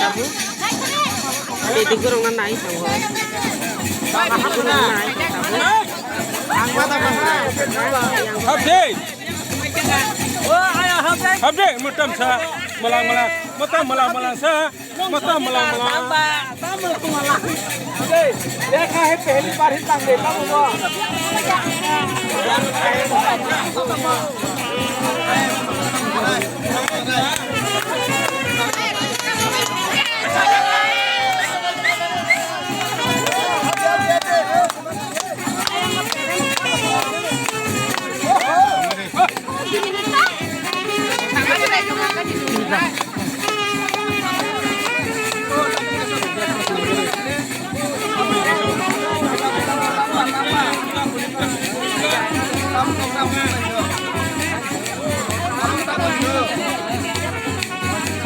tabu. Jadi kurang nanai tahu. Kurang nanai tabu. Habdi. Habdi, mutam sa malang sa, malang. Habdi, dia kah pehli bar hitang deh tahu bo.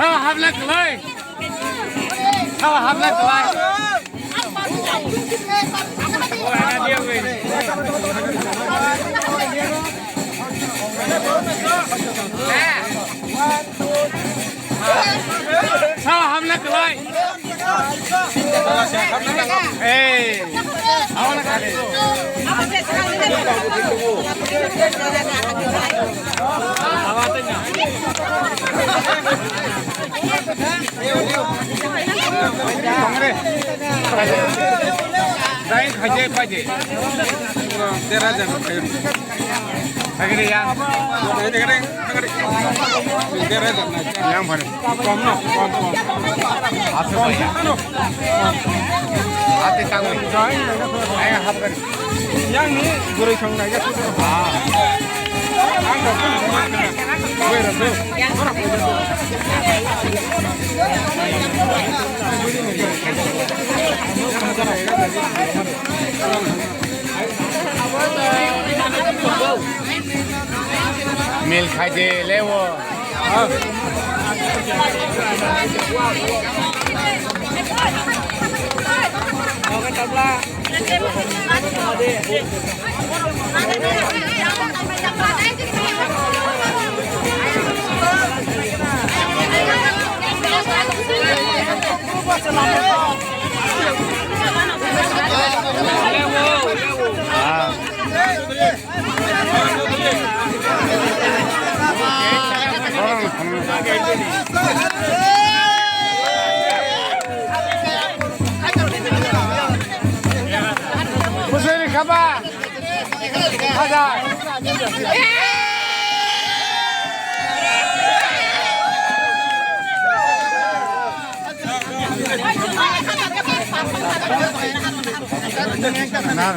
Habla kelai. Habla kelai. Oh, ada dia weh. Habla kelai. Hey. Awak kali. Awatnya. Saya kerja pagi. Terasa jangan. Agak ya. Terasa. Yang mana? Kom. Asal ya. Hati tanggung. Saya hafal. Yang ni gurih sangka ya. Mil kaje lewo. Oke tabla. Musuh kabar. Ada. Benar.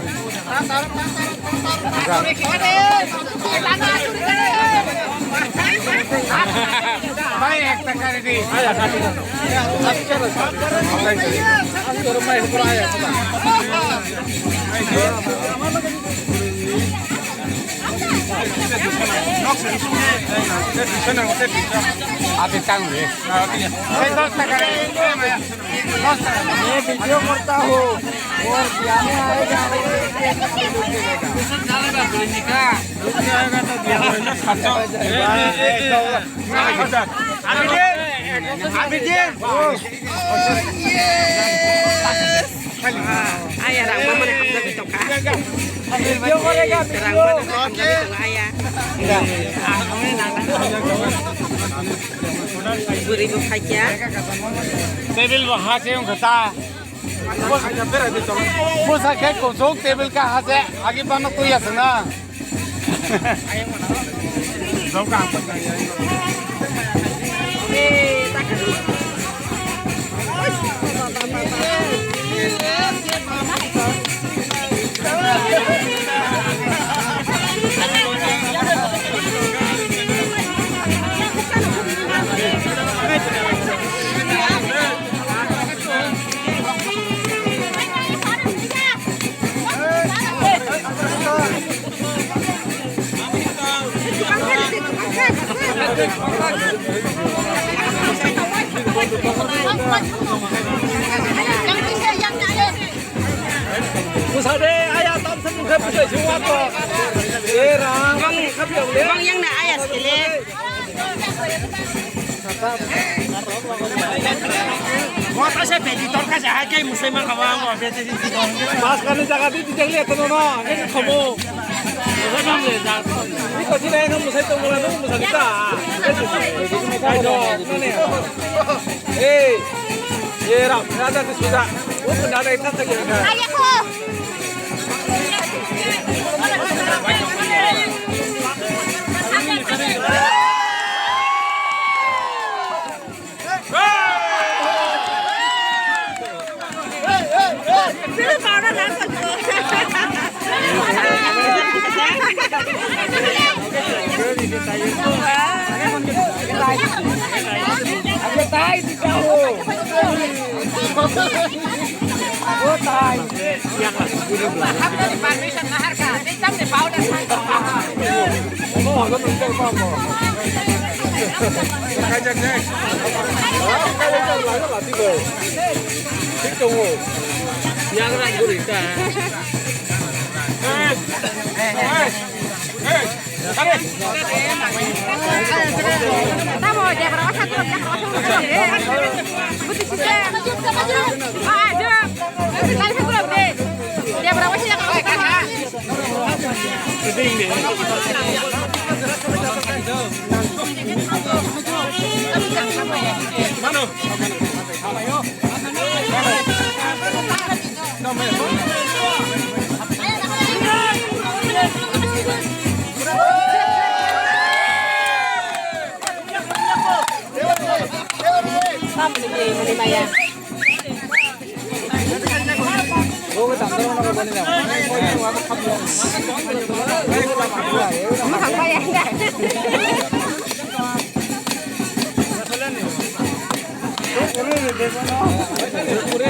Baik, tekar ini. Api tanggung. Saya tekar ini. मैं वीडियो करता हूँ और बिहार में आएगा तो ayah rang mana hamzah di tengah video kरेगा rang mana hamzah di tengah ayah beribu saja table वहाँ से घटा वो सके कोसोक टेबल का हाथ से आगे बनो तो यह सुना सब काम करता Musade ayah tam semua kerja semua tu. Erang, bang yang nak ayah sekali. Saya editor kasih aja musliman kawan gua bete editor. Mas kan jaga di lihat tuh no, ini kamu. Saya bilang lihat. Ini kok tidak yang musai tuh mulai tuh musai kita. Ayo, ini. Ram, ada di sudah. Bukan ada itu saja. Ayahku.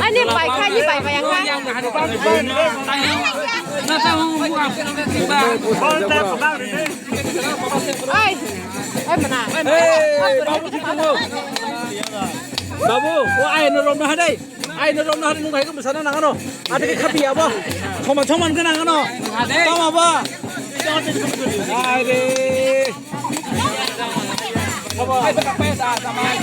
Ini baik aja baik yang Babu, ai nurom na hadai. Ai nurom na hadai nung thai ko masana nang ano. Ate ke khapi aba. Thoman ke nang ano. Tam aba. Ai de. Aba. Ai ta pesa samai.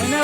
Ini